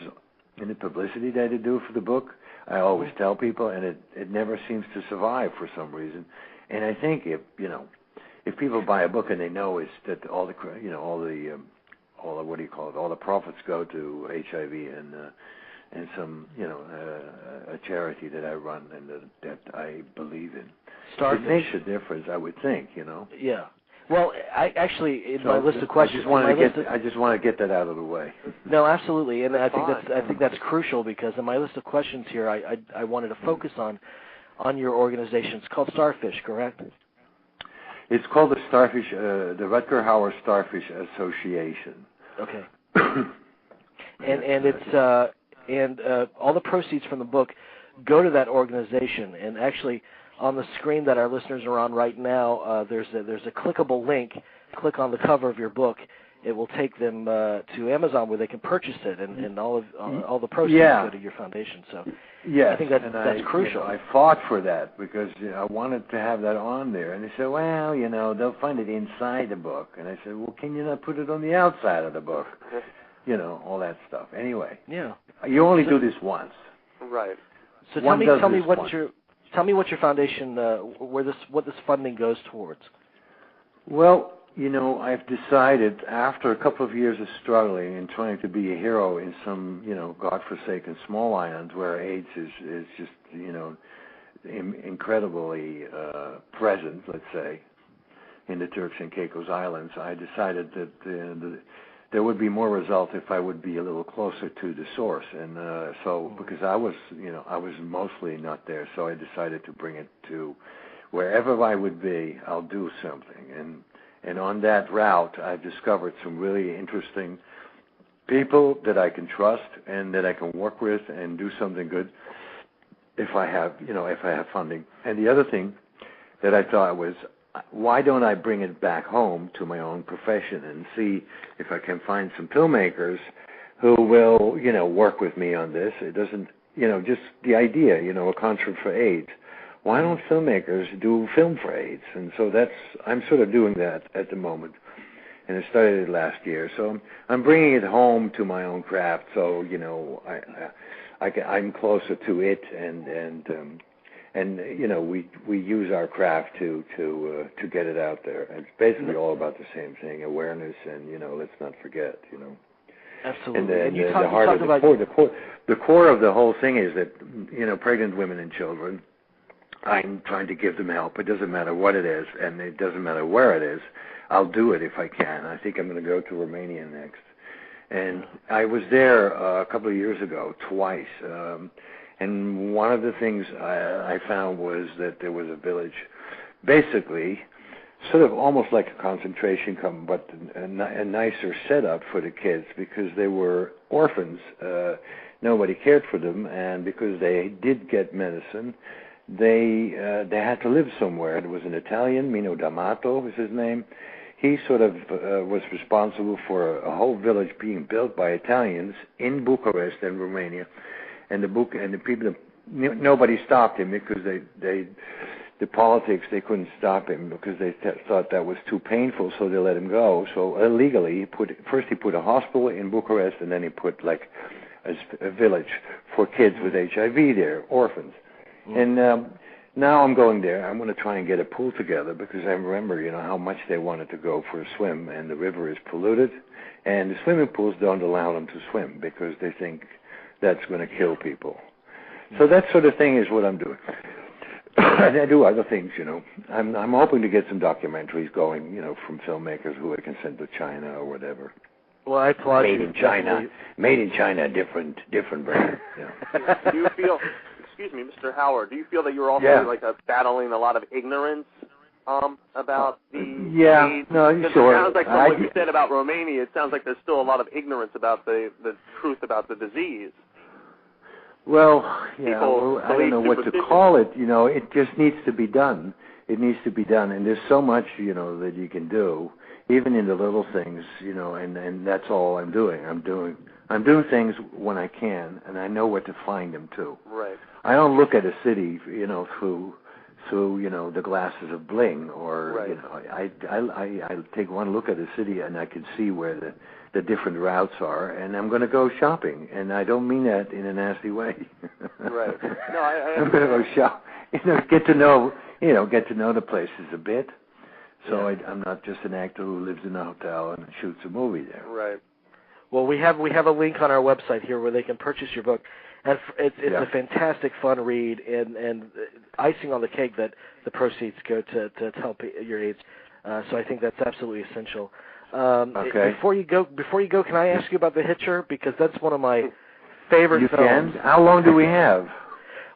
in the publicity that I do for the book, I always tell people, and it never seems to survive for some reason. And I think if people buy a book and they know it's that all the profits go to HIV and some a charity that I run and that I believe in. Starfish. It makes a difference, I would think. Yeah. Well, I actually in my list of questions, I just want to get that out of the way. No, absolutely, and I think that's crucial because in my list of questions here, I wanted to focus on your organization. It's called Starfish, correct? It's called the Starfish, the Rutger Hauer Starfish Association. Okay. and it's and all the proceeds from the book go to that organization, and actually. On the screen that our listeners are on right now, there's a clickable link. Click on the cover of your book. It will take them to Amazon where they can purchase it, and all the proceeds go to your foundation. So yes, I think that's crucial. I fought for that because I wanted to have that on there, and they said, well, they'll find it inside the book, and I said, well, can you not put it on the outside of the book? All that stuff. Anyway, you only do this once, right? So tell me what your foundation, what this funding goes towards. Well, I've decided after a couple of years of struggling and trying to be a hero in some, godforsaken small island where AIDS is just, incredibly present, let's say, in the Turks and Caicos Islands, I decided that there would be more results if I would be a little closer to the source, and so because I was mostly not there, so I decided to bring it to wherever I would be. I'll do something, and on that route, I've discovered some really interesting people that I can trust and that I can work with and do something good if I have funding. And the other thing that I thought was, why don't I bring it back home to my own profession and see if I can find some filmmakers who will, work with me on this. It doesn't, just the idea, a concert for AIDS. Why don't filmmakers do film for AIDS? And so I'm sort of doing that at the moment. And I started it last year. So I'm bringing it home to my own craft. So, I'm closer to it and we use our craft to get it out there. It's basically all about the same thing: awareness, and let's not forget. Absolutely. And the core of the whole thing is that pregnant women and children. I'm trying to give them help. It doesn't matter what it is, and it doesn't matter where it is. I'll do it if I can. I think I'm going to go to Romania next, and I was there a couple of years ago twice. And one of the things I found was that there was a village, basically, sort of almost like a concentration camp, but a nicer setup for the kids because they were orphans. Nobody cared for them, and because they did get medicine, they had to live somewhere. There was an Italian, Mino D'Amato was his name. He sort of was responsible for a whole village being built by Italians in Bucharest and Romania. And the people, nobody stopped him because the politics, they couldn't stop him because they thought that was too painful, so they let him go. So illegally, he put a hospital in Bucharest, and then he put like a village for kids with HIV there, orphans. And now I'm going there. I'm going to try and get a pool together because I remember, how much they wanted to go for a swim, and the river is polluted, and the swimming pools don't allow them to swim because they think that's going to kill people. So that sort of thing is what I'm doing. And I do other things, I'm hoping to get some documentaries going, from filmmakers who I can send to China or whatever. Well, I applaud Made in China, different brand. Do you feel, excuse me, Mr. Hauer, do you feel that you're also battling a lot of ignorance about the Yeah, no, sure. It sounds like from what you said about Romania, it sounds like there's still a lot of ignorance about the truth about the disease. Well, I don't know what to call it. It just needs to be done. It needs to be done, and there's so much, that you can do, even in the little things, and that's all I'm doing. I'm doing things when I can, and I know where to find them too. Right. I don't look at a city, through the glasses of bling, or I take one look at a city and I can see where the different routes are, and I'm going to go shopping, and I don't mean that in a nasty way. Right. No, I'm going to go shop. Get to know the places a bit. So I'm not just an actor who lives in a hotel and shoots a movie there. Right. Well, we have a link on our website here where they can purchase your book, and it's a fantastic, fun read, and icing on the cake that the proceeds go to help your AIDS. So I think that's absolutely essential. Okay. Before you go, can I ask you about The Hitcher, because that's one of my favorite films. Can? How long do we have?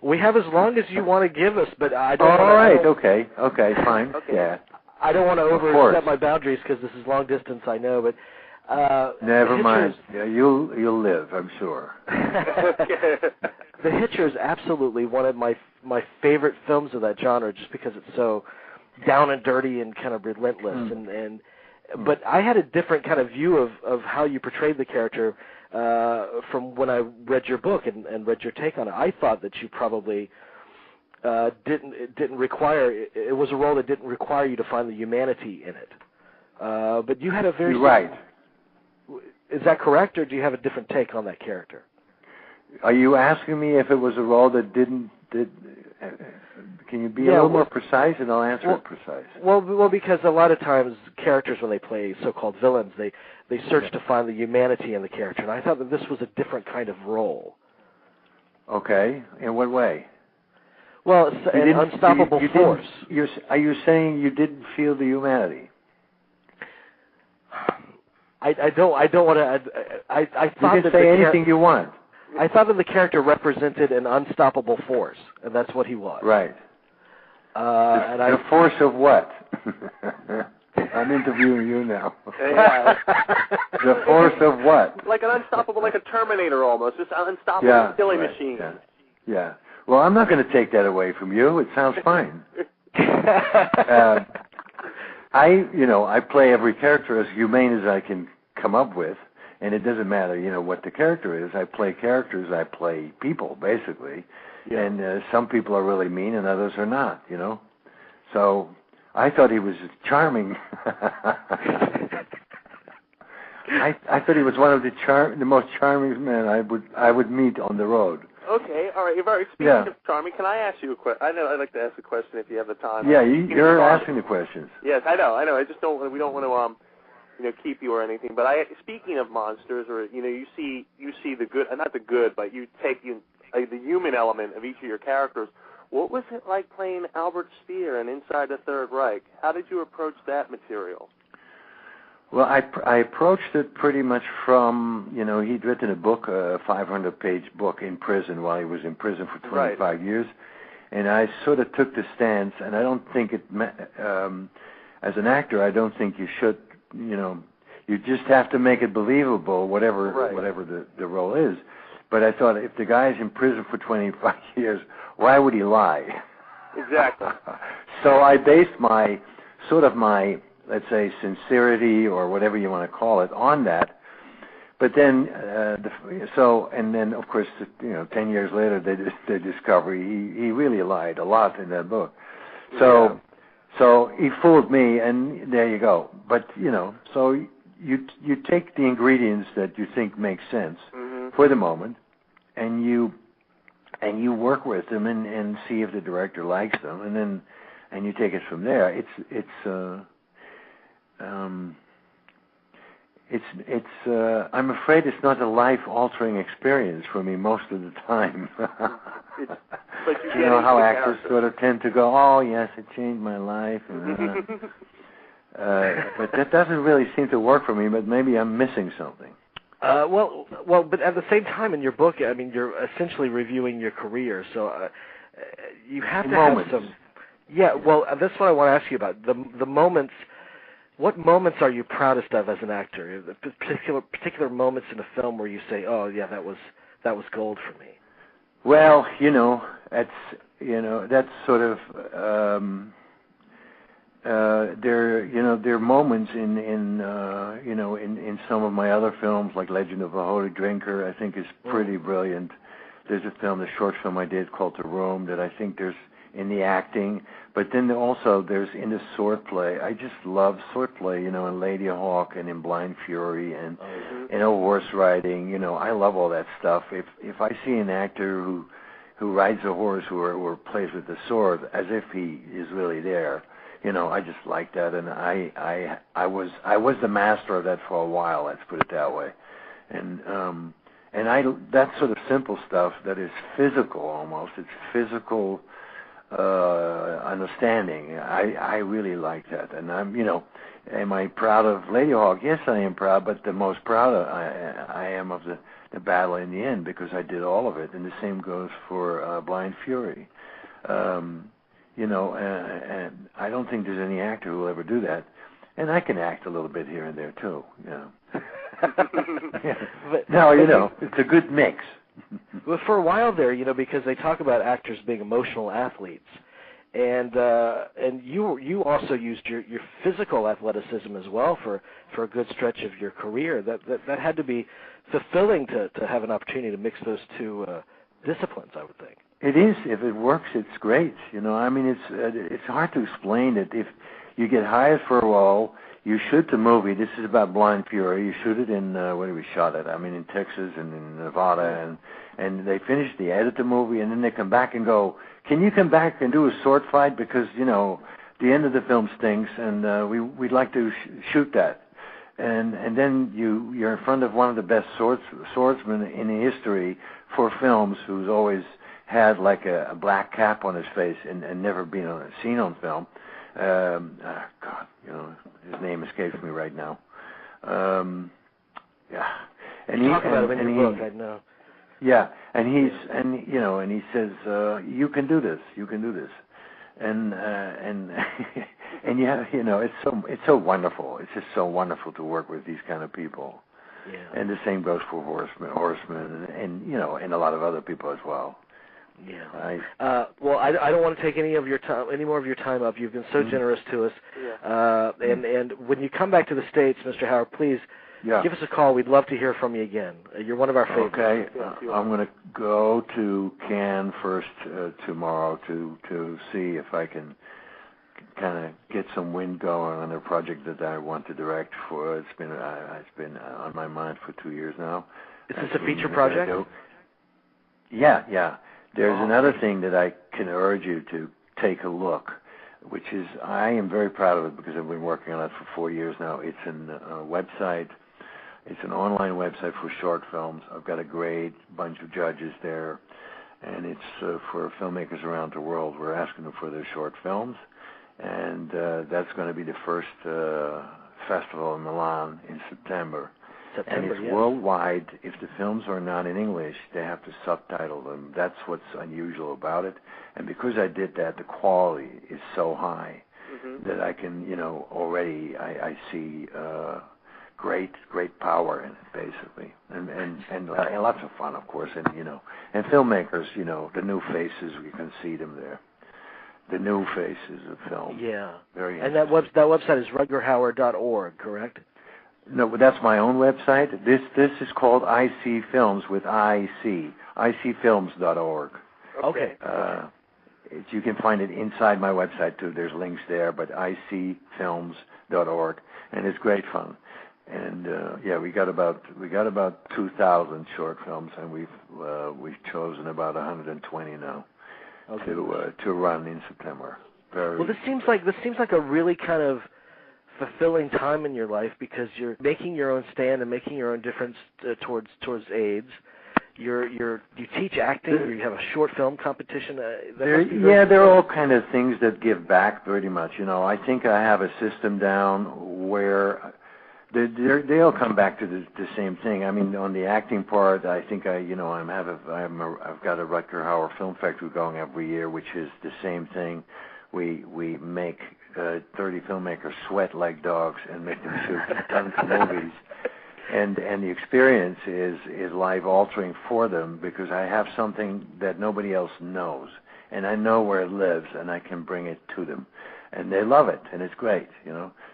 We have as long as you want to give us, but I don't. All right. Okay. Fine. Okay. Yeah. I don't want to overstep my boundaries because this is long distance, I know, but never mind. Yeah, you'll live, I'm sure. The Hitcher is absolutely one of my favorite films of that genre, just because it's so down and dirty and kind of relentless. But I had a different kind of view of how you portrayed the character from when I read your book and read your take on it. I thought that you probably didn't require it was a role that didn't require you to find the humanity in it. But you had a very right. Is that correct, or do you have a different take on that character? Are you asking me if it was a role that didn't? Can you be a little more precise, and I'll answer it precise. Well, because a lot of times characters, when they play so-called villains, they search to find the humanity in the character, and I thought that this was a different kind of role. Okay, in what way? Well, it's an unstoppable force. Are you saying you didn't feel the humanity? I don't want to. I thought you can say anything you want. I thought that the character represented an unstoppable force, and that's what he was. Right. The force of what? I'm interviewing you now. Yeah. The force of what? Like an unstoppable, like a Terminator almost, just an unstoppable killing machine. Yeah. Well, I'm not going to take that away from you. It sounds fine. I play every character as humane as I can come up with, and it doesn't matter, what the character is. I play characters. I play people, basically. Yeah. And some people are really mean, and others are not. So I thought he was charming. I thought he was one of the most charming men I would meet on the road. Okay, all right. Speaking of charming, can I ask you a question? I know I'd like to ask a question if you have the time. Yeah, you're asking the questions. Yes, I know. I just don't. We don't want to, keep you or anything. But speaking of monsters, or you see the good, not the good, but you take the human element of each of your characters. What was it like playing Albert Speer in Inside the Third Reich? How did you approach that material? Well, I approached it pretty much from, he'd written a book, a 500-page book in prison while he was in prison for 25 years, and I sort of took the stance, and I don't think as an actor, I don't think you should, you just have to make it believable, whatever the role is. But I thought, if the guy's in prison for 25 years, why would he lie? Exactly. So I based my let's say, sincerity or whatever you want to call it on that. But then, and then of course, 10 years later, they discover he really lied a lot in that book. So he fooled me, and there you go. But so you take the ingredients that you think make sense for the moment, and you and you work with them and see if the director likes them, and you take it from there. I'm afraid it's not a life-altering experience for me most of the time. But you know how actors sort of tend to go, "Oh yes, it changed my life," but that doesn't really seem to work for me. But maybe I'm missing something. Well, but at the same time, in your book, I mean, you're essentially reviewing your career, so you have to have some. Yeah, well, that's what I want to ask you about. The moments. What moments are you proudest of as an actor? The particular moments in a film where you say, "Oh, yeah, that was gold for me." Well, that's sort of there are moments in some of my other films, like Legend of a Holy Drinker. I think is pretty brilliant. There's a short film I did called The Room that I think there's in the acting, but then also there's in the swordplay. I just love swordplay, in Lady Hawk and in Blind Fury and horse riding. I love all that stuff. If I see an actor who rides a horse or plays with the sword as if he is really there, I just like that, and I was the master of that for a while. Let's put it that way, and that sort of simple stuff that is physical almost. It's physical. Understanding. I really like that, and am I proud of Lady Hawk? Yes, I am proud, but the most proud I am of the battle in the end because I did all of it, and the same goes for Blind Fury. And I don't think there's any actor who will ever do that, and I can act a little bit here and there too. No, it's a good mix. Well, for a while there, because they talk about actors being emotional athletes, and you also used your physical athleticism as well for a good stretch of your career. That had to be fulfilling to have an opportunity to mix those two disciplines, I would think. It is. If it works, it's great. It's hard to explain it. If you get hired for a role, you shoot the movie. This is about Blind Fury. You shoot it in where do we shot it? I mean, in Texas and in Nevada, and they finish the edit the movie, and then they come back and go, "Can you come back and do a sword fight because the end of the film stinks, and we'd like to shoot that." And then you're in front of one of the best swordsmen in history for films, who's always had like a black cap on his face and never been seen on film. God, his name escapes me right now. Yeah, and you talk about him in your book, I know. Yeah, and he says, "You can do this. You can do this," and yeah, it's so wonderful. It's just so wonderful to work with these kind of people. Yeah. And the same goes for horsemen, and a lot of other people as well. Yeah. Right. Well, I don't want to take any more of your time up. You've been so generous to us. Yeah. And when you come back to the States, Mr. Hauer, please give us a call. We'd love to hear from you again. You're one of our favorites. Okay. I'm going to go to Cannes first tomorrow to see if I can kind of get some wind going on a project that I want to direct for. It's been on my mind for 2 years now. Is this a feature project? Yeah. There's another thing that I can urge you to take a look, which is I am very proud of it because I've been working on it for 4 years now. It's a website. It's an online website for short films. I've got a great bunch of judges there, and it's for filmmakers around the world. We're asking them for their short films, and that's going to be the first festival in Milan in September. And it's worldwide. If the films are not in English, they have to subtitle them. That's what's unusual about it. And because I did that, the quality is so high that I can, already I see great power in it, basically, and lots of fun, of course, and filmmakers, the new faces, we can see them there. The new faces of film. Yeah. Very. And that website is rutgerhauer.org, correct? No, but that's my own website. This is called IC Films with IC, icfilms.org. Okay. You can find it inside my website too. There's links there, but icfilms.org, and it's great fun. And we got about 2,000 short films, and we've chosen about 120 now to run in September. Well, this seems like a really kind of fulfilling time in your life, because you're making your own stand and making your own difference towards AIDS. You teach acting. You have a short film competition. They're all kind of things that give back pretty much. I think I have a system down where they all come back to the same thing. I mean, on the acting part, I think I've got a Rutger Hauer Film Factory going every year, which is the same thing. We make 30 filmmakers sweat like dogs and make them shoot tons of movies. And the experience is life-altering for them, because I have something that nobody else knows, and I know where it lives, and I can bring it to them. And they love it, and it's great,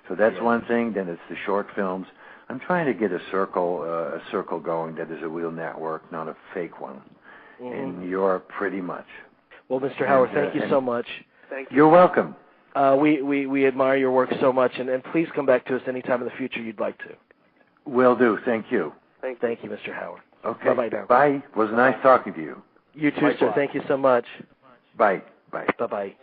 So that's one thing. Then it's the short films. I'm trying to get a circle going that is a real network, not a fake one. Mm-hmm. And you're pretty much. Well, Mr. Hauer, thank you so much. Thank you. You're welcome. We admire your work so much, and please come back to us anytime in the future you'd like to. Will do. Thank you. Thank you, Mr. Hauer. Okay. Bye-bye now. Bye. It was nice talking to you. You too, sir. Thank you so much. Bye. Bye. Bye-bye.